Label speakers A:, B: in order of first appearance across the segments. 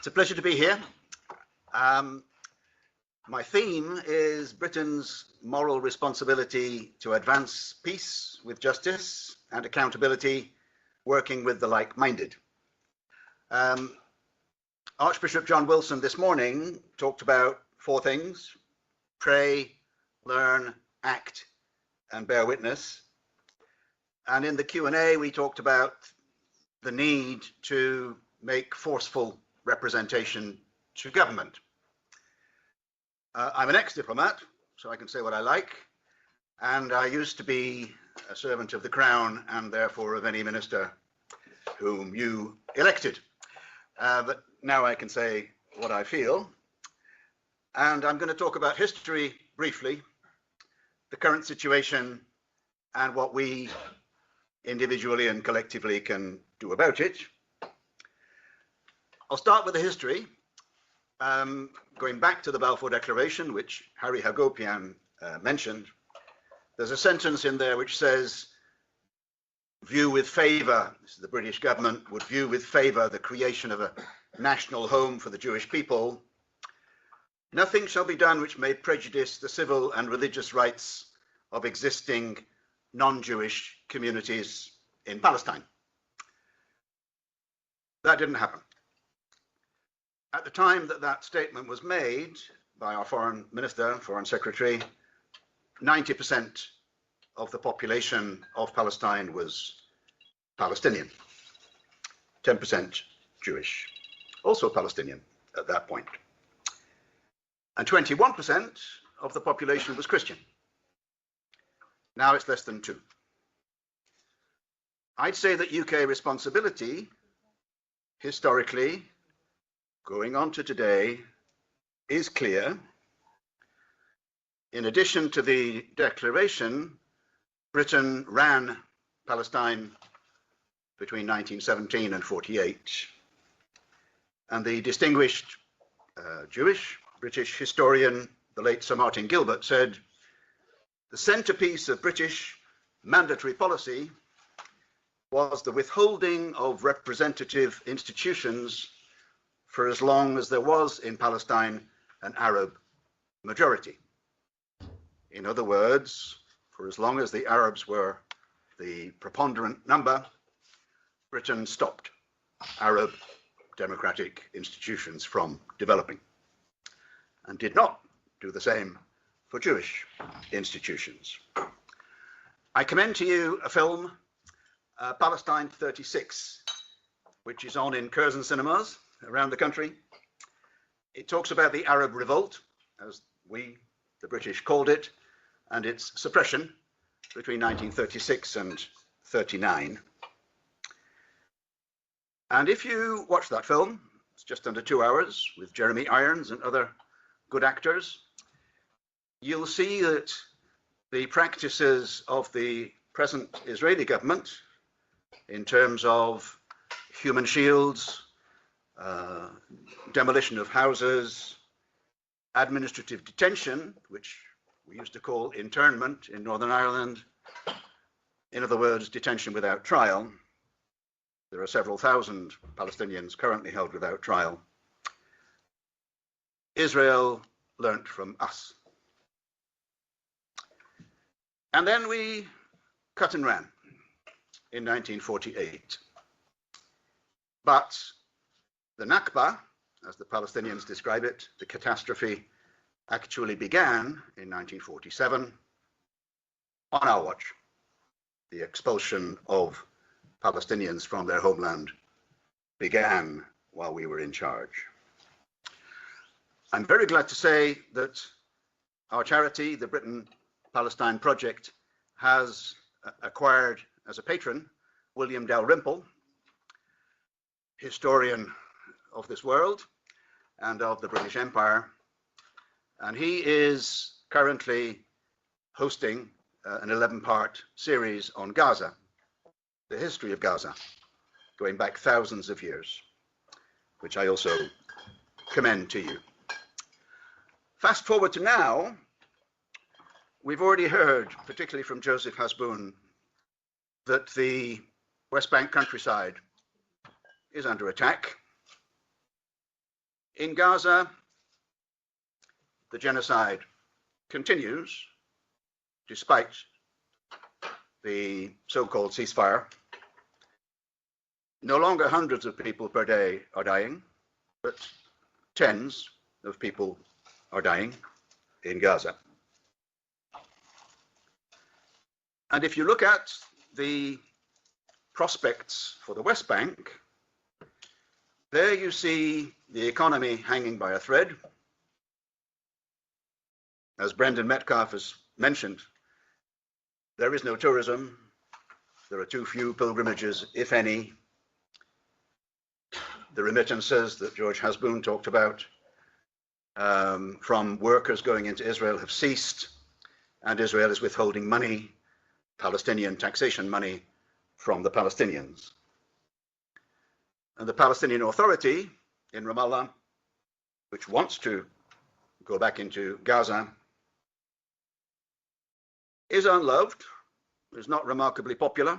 A: It's a pleasure to be here. My theme is Britain's moral responsibility to advance peace with justice and accountability, working with the like-minded. Archbishop John Wilson this morning talked about four things: pray, learn, act, and bear witness. And in the Q&A, we talked about the need to make forceful representation to government. I'm an ex-diplomat, so I can say what I like, and I used to be a servant of the Crown and therefore of any minister whom you elected. But now I can say what I feel, and I'm going to talk about history briefly, the current situation, and what we individually and collectively can do about it. I'll start with the history, going back to the Balfour Declaration, which Harry Hagopian mentioned. There's a sentence in there which says, view with favour, this is the British government, would view with favour the creation of a national home for the Jewish people. Nothing shall be done which may prejudice the civil and religious rights of existing non-Jewish communities in Palestine. That didn't happen. At the time that that statement was made by our foreign minister, foreign secretary, 90% of the population of Palestine was Palestinian, 10% Jewish, also Palestinian at that point. And 21% of the population was Christian. Now it's less than 2%. I'd say that UK responsibility, historically, going on to today, is clear. In addition to the declaration, Britain ran Palestine between 1917 and 48. And the distinguished Jewish British historian, the late Sir Martin Gilbert, said, the centerpiece of British mandatory policy was the withholding of representative institutions for as long as there was in Palestine an Arab majority. In other words, for as long as the Arabs were the preponderant number, Britain stopped Arab democratic institutions from developing, and did not do the same for Jewish institutions. I commend to you a film, Palestine 36, which is on in Curzon cinemas around the country. It talks about the Arab revolt, as we, the British, called it, and its suppression between 1936 and 39. And if you watch that film, it's just under 2 hours with Jeremy Irons and other good actors, you'll see that the practices of the present Israeli government in terms of human shields, demolition of houses, administrative detention, which we used to call internment in Northern Ireland, in other words, detention without trial. There are several thousand Palestinians currently held without trial. Israel learnt from us. And then we cut and ran in 1948. But the Nakba, as the Palestinians describe it, the catastrophe, actually began in 1947 on our watch. The expulsion of Palestinians from their homeland began while we were in charge. I'm very glad to say that our charity, the Britain Palestine Project, has acquired as a patron William Dalrymple, historian of this world and of the British Empire, and he is currently hosting an 11-part series on Gaza, the history of Gaza, going back thousands of years, which I also commend to you. Fast forward to now, we've already heard, particularly from Joseph Hasbun, that the West Bank countryside is under attack. In Gaza, the genocide continues despite the so-called ceasefire. No longer hundreds of people per day are dying, but tens of people are dying in Gaza. And if you look at the prospects for the West Bank, there you see the economy hanging by a thread. As Brendan Metcalf has mentioned, there is no tourism. There are too few pilgrimages, if any. The remittances that George Hasbun talked about from workers going into Israel have ceased, and Israel is withholding money, Palestinian taxation money, from the Palestinians. And the Palestinian Authority in Ramallah, which wants to go back into Gaza, is unloved, is not remarkably popular,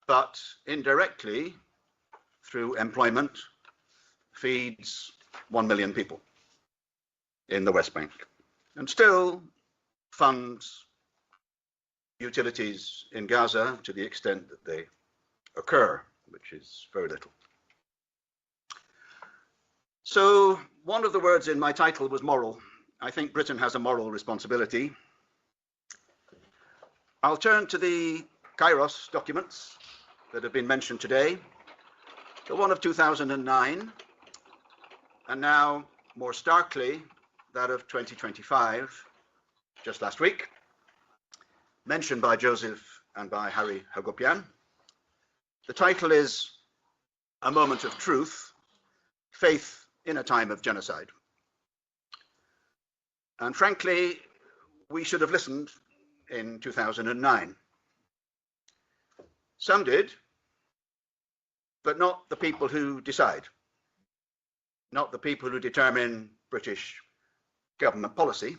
A: but indirectly, through employment, feeds 1 million people in the West Bank, and still funds utilities in Gaza to the extent that they occur, which is very little. So one of the words in my title was moral. I think Britain has a moral responsibility. I'll turn to the Kairos documents that have been mentioned today. The one of 2009, and now more starkly, that of 2025, just last week, mentioned by Joseph and by Harry Hagopian. The title is A Moment of Truth, Faith in a Time of Genocide. And frankly, we should have listened in 2009. Some did, but not the people who decide, not the people who determine British government policy.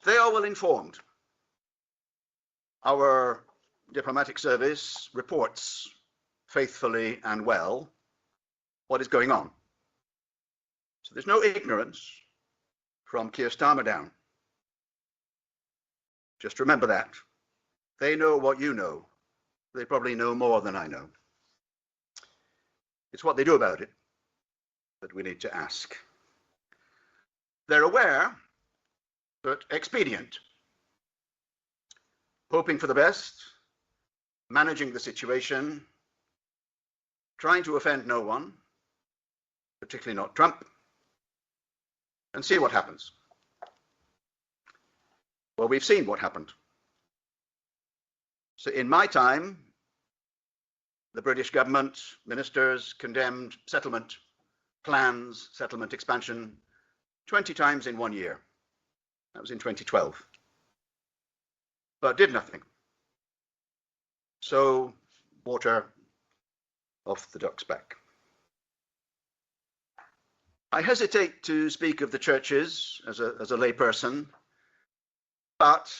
A: They are well informed. Our diplomatic service reports faithfully and well what is going on. So there's no ignorance from Keir Starmer down. Just remember that. They know what you know. They probably know more than I know. It's what they do about it that we need to ask. They're aware, but expedient, hoping for the best, managing the situation, trying to offend no one, particularly not Trump, and see what happens. Well, we've seen what happened. So in my time, the British government, ministers condemned settlement plans, settlement expansion, 20 times in 1 year. That was in 2012. But did nothing. So water off the duck's back. I hesitate to speak of the churches as a layperson, but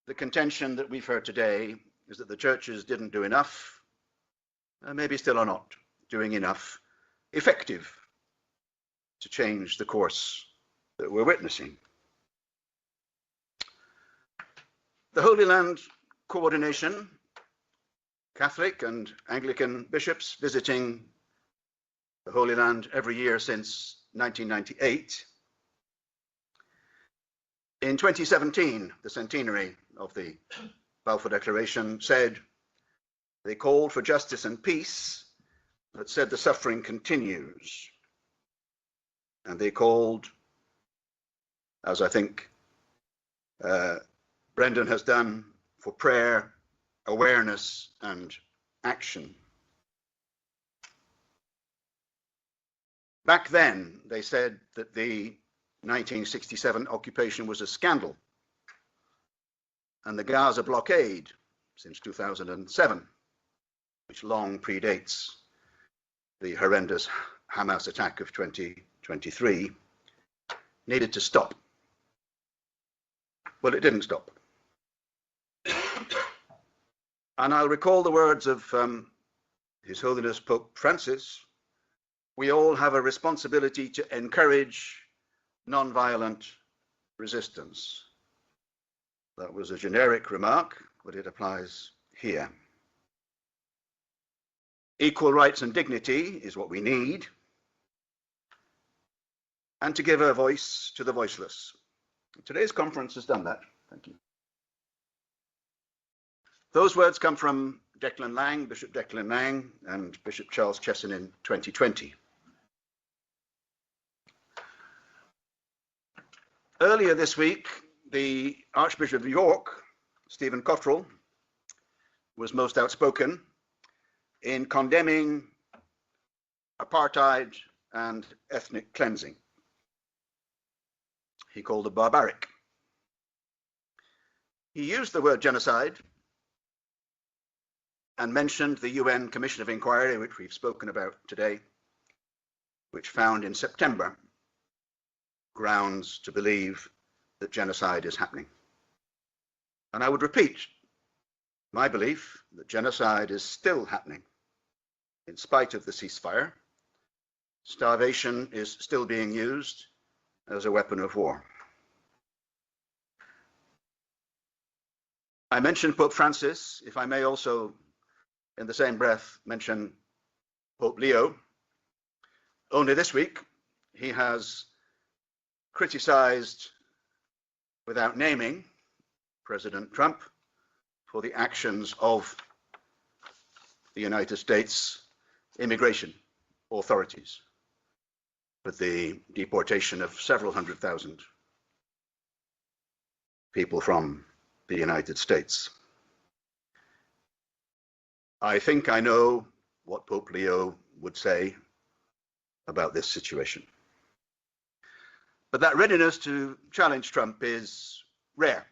A: the contention that we've heard today is that the churches didn't do enough, maybe still are not doing enough effective to change the course that we're witnessing. The Holy Land Coordination, Catholic and Anglican bishops visiting the Holy Land every year since 1998. In 2017, the centenary of the Balfour Declaration said they called for justice and peace, but said the suffering continues. And they called, as I think Brendan has done, for prayer, awareness, and action. Back then, they said that the 1967 occupation was a scandal, and the Gaza blockade since 2007, which long predates the horrendous Hamas attack of 2023, needed to stop. Well, it didn't stop. And I'll recall the words of His Holiness Pope Francis we all have a responsibility to encourage non-violent resistance. That was a generic remark, but it applies here. Equal rights and dignity is what we need, and to give a voice to the voiceless. Today's conference has done that. Thank you. Those words come from Declan Lang, Bishop Declan Lang, and Bishop Charles Chesson in 2020. Earlier this week, the Archbishop of York, Stephen Cottrell, was most outspoken in condemning apartheid and ethnic cleansing. He called it barbaric. He used the word genocide and mentioned the UN Commission of Inquiry, which we've spoken about today, which found in September grounds to believe that genocide is happening. And I would repeat my belief that genocide is still happening in spite of the ceasefire. Starvation is still being used as a weapon of war. I mentioned Pope Francis. If I may also, in the same breath, mention Pope Leo. Only this week, he has criticized, without naming, President Trump for the actions of the United States immigration authorities, with the deportation of several 100,000 people from the United States. I think I know what Pope Leo would say about this situation. But that readiness to challenge Trump is rare.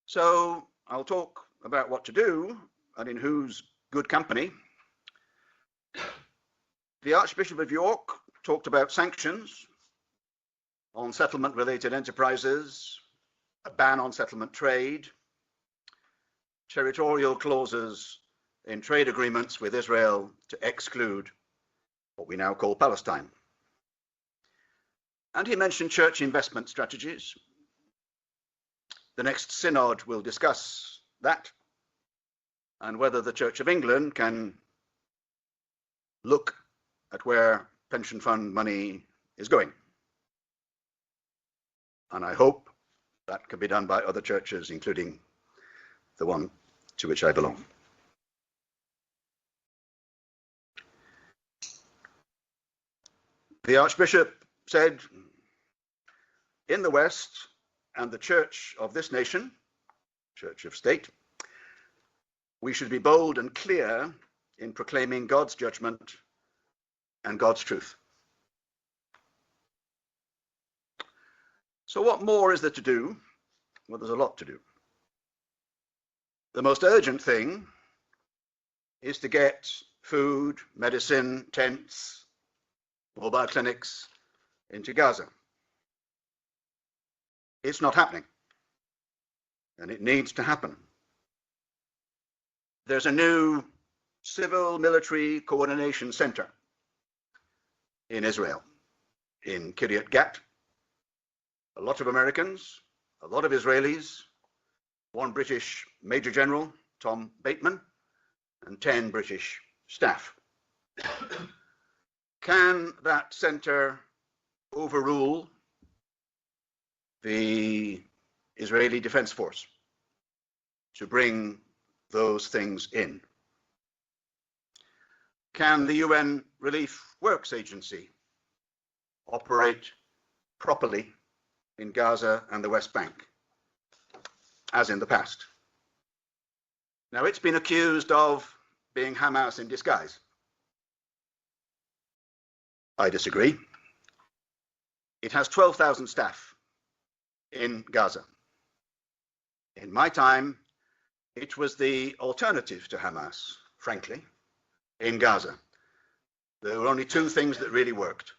A: So I'll talk about what to do and in whose good company. The Archbishop of York talked about sanctions on settlement-related enterprises, a ban on settlement trade, territorial clauses in trade agreements with Israel to exclude what we now call Palestine. And he mentioned church investment strategies. The next synod will discuss that and whether the Church of England can look at where pension fund money is going. And I hope that can be done by other churches, including the one to which I belong. The Archbishop said, in the West and the church of this nation, church of state, we should be bold and clear in proclaiming God's judgment and God's truth. So what more is there to do? Well, there's a lot to do. The most urgent thing is to get food, medicine, tents, mobile clinics into Gaza. It's not happening, and it needs to happen. There's a new civil-military coordination center in Israel, in Kiryat Gat. A lot of Americans, a lot of Israelis, one British Major General, Tom Bateman, and 10 British staff. Can that center overrule the Israeli Defense Force to bring those things in? Can the UN Relief Works Agency operate properly in Gaza and the West Bank, as in the past? Now, it's been accused of being Hamas in disguise. I disagree. It has 12,000 staff in Gaza. In my time, it was the alternative to Hamas, frankly, in Gaza. There were only two things that really worked: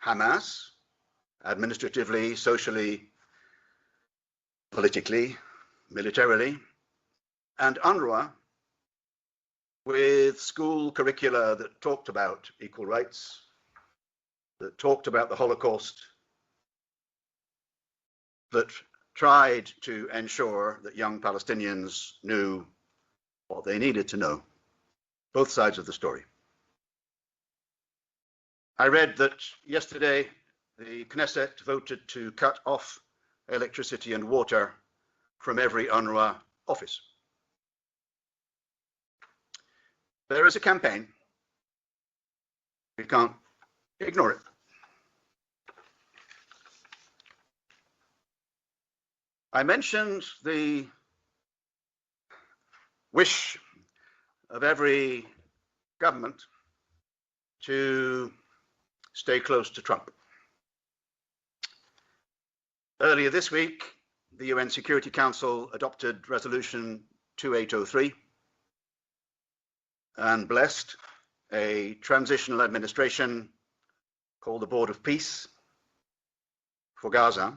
A: Hamas, administratively, socially, politically, militarily, and UNRWA, with school curricula that talked about equal rights, that talked about the Holocaust, that tried to ensure that young Palestinians knew what they needed to know, both sides of the story. I read that yesterday the Knesset voted to cut off electricity and water from every UNRWA office. There is a campaign. We can't ignore it. I mentioned the wish of every government to stay close to Trump. Earlier this week, the UN Security Council adopted Resolution 2803 and blessed a transitional administration called the Board of Peace for Gaza.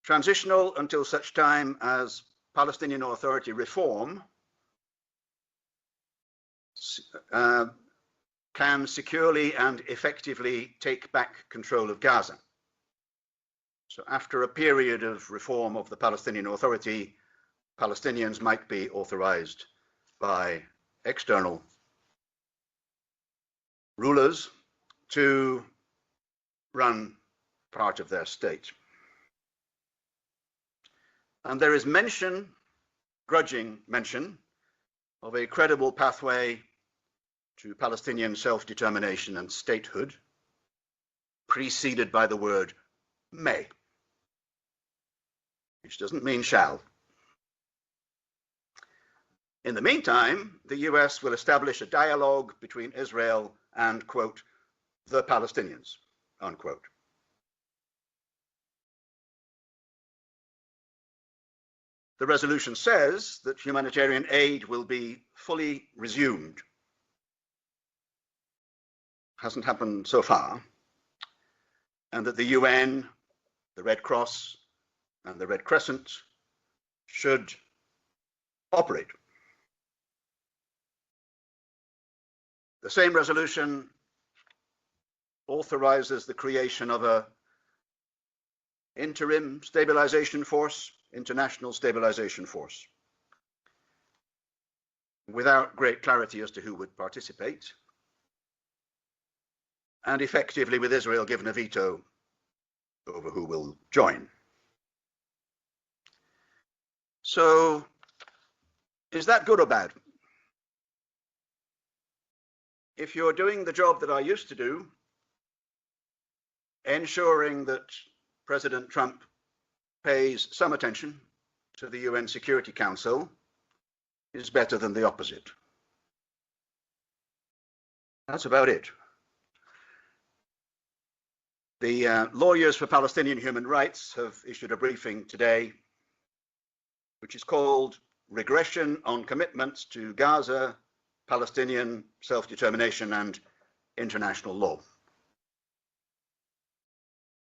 A: Transitional until such time as Palestinian Authority reform can securely and effectively take back control of Gaza. So after a period of reform of the Palestinian Authority, Palestinians might be authorized by external rulers to run part of their state. And there is mention, grudging mention, of a credible pathway to Palestinian self-determination and statehood, preceded by the word may, which doesn't mean shall. In the meantime, the US will establish a dialogue between Israel and, quote, the Palestinians, unquote. The resolution says that humanitarian aid will be fully resumed. Hasn't happened so far. And that the UN, the Red Cross, and the Red Crescent should operate. The same resolution authorizes the creation of an interim stabilization force, international stabilization force, without great clarity as to who would participate, and effectively with Israel given a veto over who will join. So, is that good or bad? If you're doing the job that I used to do, ensuring that President Trump pays some attention to the UN Security Council is better than the opposite. That's about it. The Lawyers for Palestinian Human Rights have issued a briefing today, which is called Regression on Commitments to Gaza, Palestinian Self-Determination and International Law.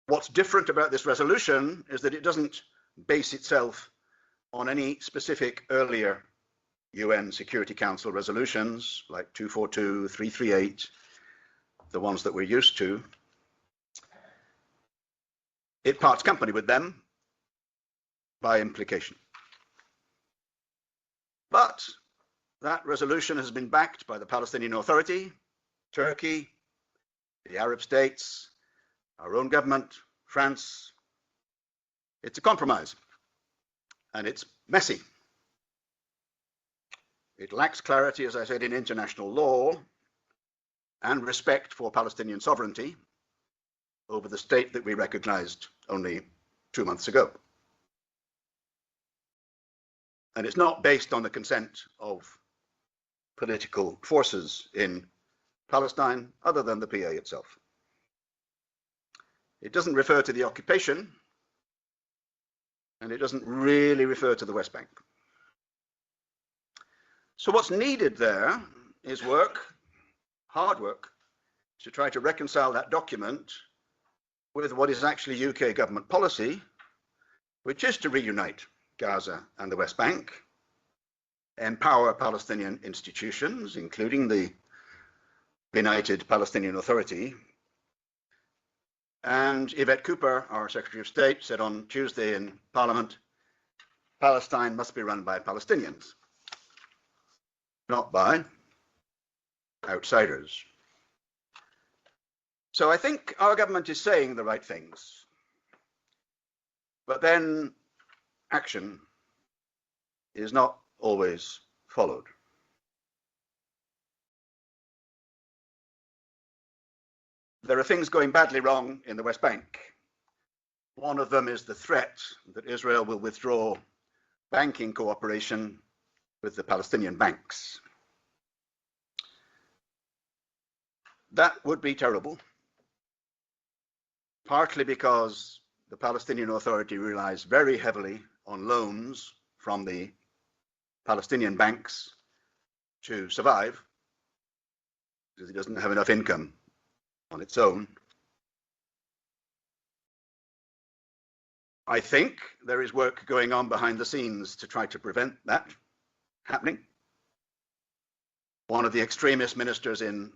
A: What's different about this resolution is that it doesn't base itself on any specific earlier UN Security Council resolutions like 242, 338, the ones that we're used to. It parts company with them by implication. But that resolution has been backed by the Palestinian Authority, Turkey, the Arab states, our own government, France. It's a compromise, and it's messy. It lacks clarity, as I said, in international law and respect for Palestinian sovereignty over the state that we recognized only 2 months ago. And it's not based on the consent of political forces in Palestine other than the PA itself. It doesn't refer to the occupation, and it doesn't really refer to the West Bank. So what's needed there is work, hard work, to try to reconcile that document with what is actually UK government policy, which is to reunite Gaza and the West Bank, empower Palestinian institutions, including the United Palestinian Authority. And Yvette Cooper, our Secretary of State, said on Tuesday in Parliament, Palestine must be run by Palestinians, not by outsiders. So I think our government is saying the right things, but then action is not always followed. There are things going badly wrong in the West Bank. One of them is the threat that Israel will withdraw banking cooperation with the Palestinian banks. That would be terrible, partly because the Palestinian Authority relies very heavily on loans from the Palestinian banks to survive, because it doesn't have enough income on its own. I think there is work going on behind the scenes to try to prevent that happening. One of the extremist ministers in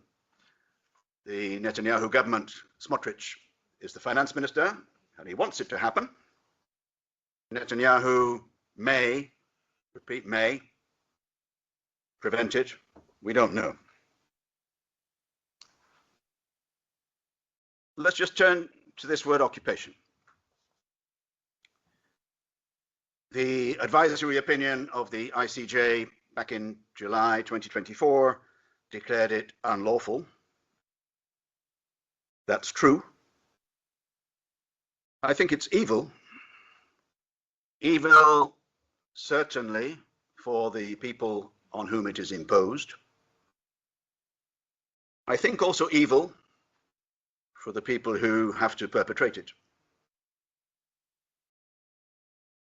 A: the Netanyahu government, Smotrich, is the finance minister, and he wants it to happen. Netanyahu may, repeat, may prevent it. We don't know. Let's just turn to this word occupation. The advisory opinion of the ICJ back in July 2024 declared it unlawful. That's true. I think it's evil. Evil, certainly, for the people on whom it is imposed. I think also evil for the people who have to perpetrate it.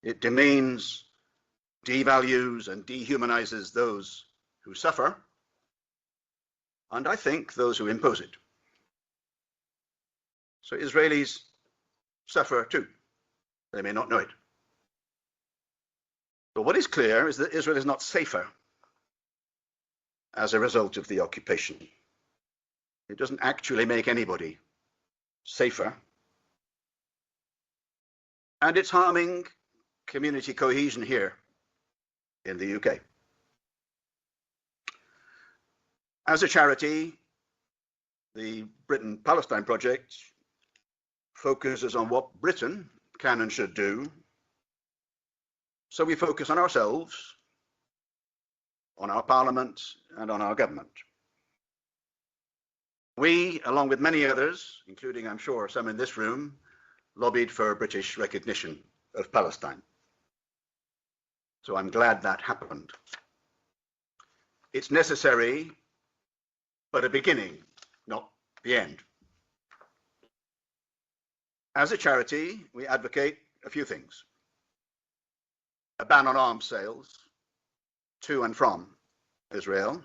A: It demeans, devalues, and dehumanizes those who suffer, and I think those who impose it. So Israelis suffer too. They may not know it. But what is clear is that Israel is not safer as a result of the occupation. It doesn't actually make anybody safer. And it's harming community cohesion here in the UK. As a charity, the Britain Palestine Project focuses on what Britain can and should do. So we focus on ourselves, on our parliament, and on our government. We, along with many others, including I'm sure some in this room, lobbied for British recognition of Palestine. So I'm glad that happened. It's necessary, but a beginning, not the end. As a charity, we advocate a few things. A ban on arms sales to and from Israel.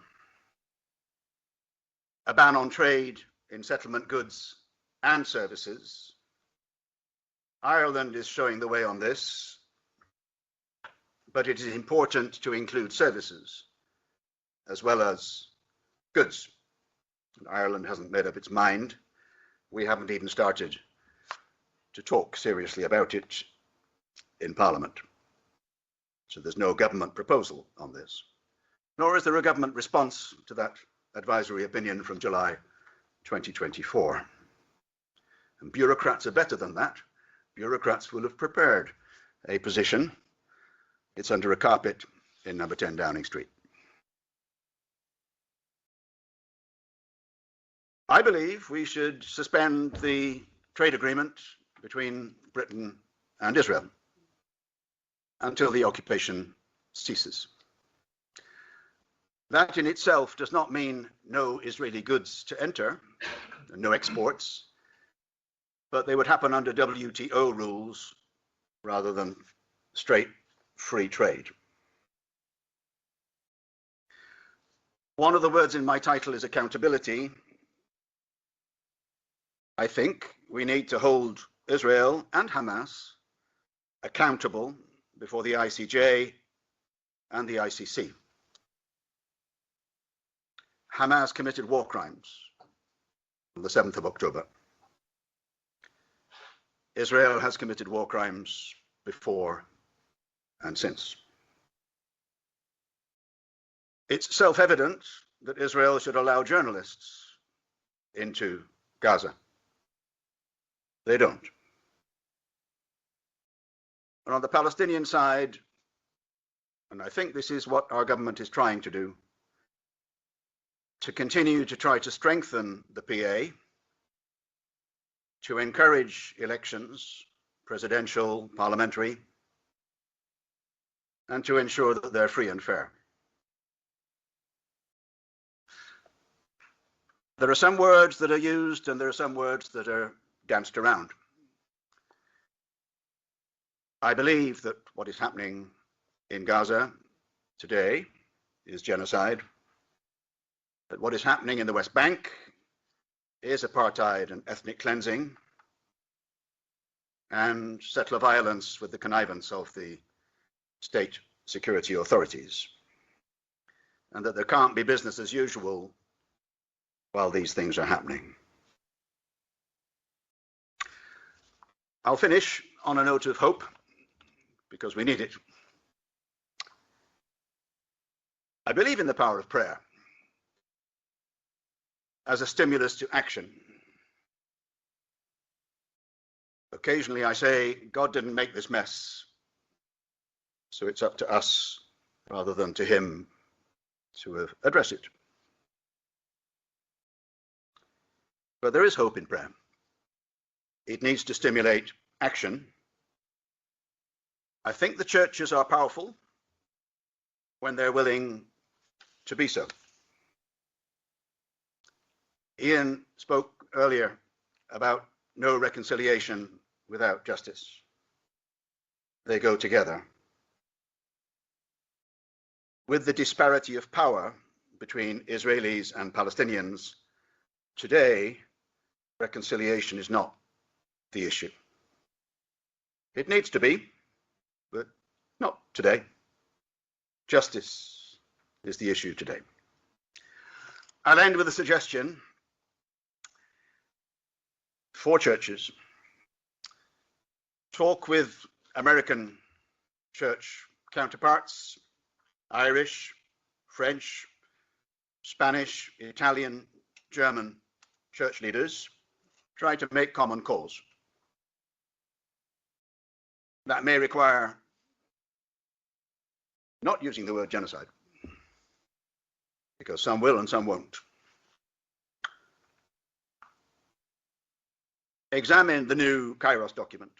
A: A ban on trade in settlement goods and services. Ireland is showing the way on this, but it is important to include services as well as goods. And Ireland hasn't made up its mind. We haven't even started to talk seriously about it in Parliament. So there's no government proposal on this, nor is there a government response to that advisory opinion from July 2024. And bureaucrats are better than that. Bureaucrats will have prepared a position. It's under a carpet in number 10 Downing Street. I believe we should suspend the trade agreement between Britain and Israel until the occupation ceases. That in itself does not mean no Israeli goods to enter, no exports, but they would happen under WTO rules rather than straight free trade. One of the words in my title is accountability. I think we need to hold Israel and Hamas accountable before the ICJ and the ICC. Hamas committed war crimes on the 7th of October. Israel has committed war crimes before and since. It's self-evident that Israel should allow journalists into Gaza. They don't. And on the Palestinian side, and I think this is what our government is trying to do, to continue to try to strengthen the PA, to encourage elections, presidential, parliamentary, and to ensure that they're free and fair. There are some words that are used and there are some words that are danced around. I believe that what is happening in Gaza today is genocide, that what is happening in the West Bank is apartheid and ethnic cleansing and settler violence with the connivance of the state security authorities, and that there can't be business as usual while these things are happening. I'll finish on a note of hope, because we need it. I believe in the power of prayer as a stimulus to action. Occasionally I say, God didn't make this mess, so it's up to us rather than to him to address it. But there is hope in prayer. It needs to stimulate action. I think the churches are powerful when they're willing to be so. Ian spoke earlier about no reconciliation without justice. They go together. With the disparity of power between Israelis and Palestinians, today, reconciliation is not the issue. It needs to be, but not today. Justice is the issue today. I'll end with a suggestion for churches. Talk with American church counterparts, Irish, French, Spanish, Italian, German church leaders. Try to make common cause. That may require not using the word genocide, because some will and some won't. Examine the new Kairos document,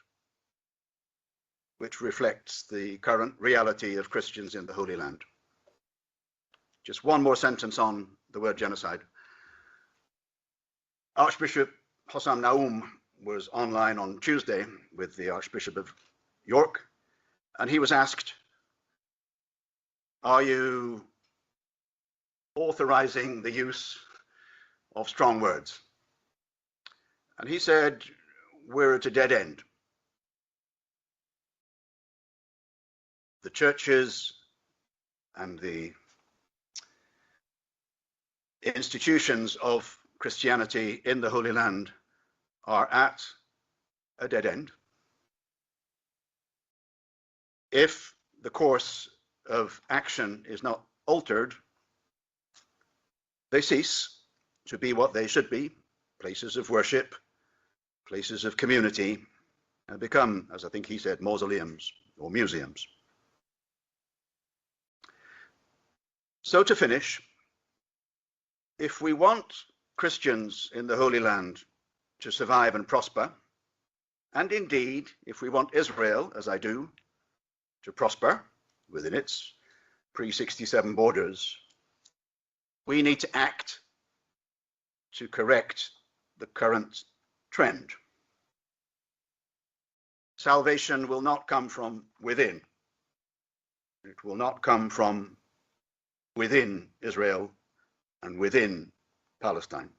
A: which reflects the current reality of Christians in the Holy Land. Just one more sentence on the word genocide. Archbishop Hossam Naum was online on Tuesday with the Archbishop of York, and he was asked, are you authorizing the use of strong words? And he said, we're at a dead end. The churches and the institutions of Christianity in the Holy Land are at a dead end. If the course of action is not altered, they cease to be what they should be, places of worship, places of community, and become, as I think he said, mausoleums or museums. So to finish, if we want Christians in the Holy Land to survive and prosper, and indeed, if we want Israel, as I do, to prosper within its pre-67 borders, we need to act to correct the current trend. Salvation will not come from within. It will not come from within Israel and within Palestine.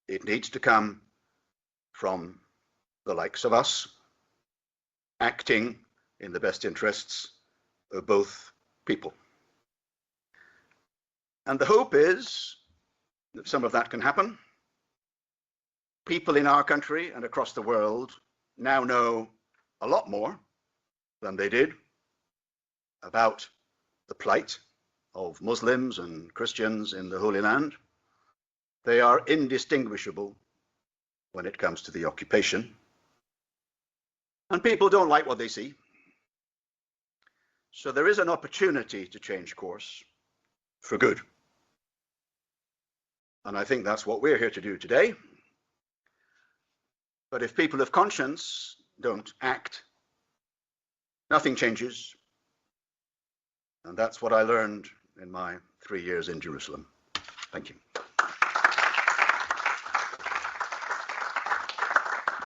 A: It needs to come from the likes of us, acting in the best interests of both people. And the hope is some of that can happen. People in our country and across the world now know a lot more than they did about the plight of Muslims and Christians in the Holy Land. They are indistinguishable when it comes to the occupation. And people don't like what they see. So there is an opportunity to change course for good. And I think that's what we're here to do today. But if people of conscience don't act, nothing changes. And that's what I learned in my 3 years in Jerusalem. Thank you.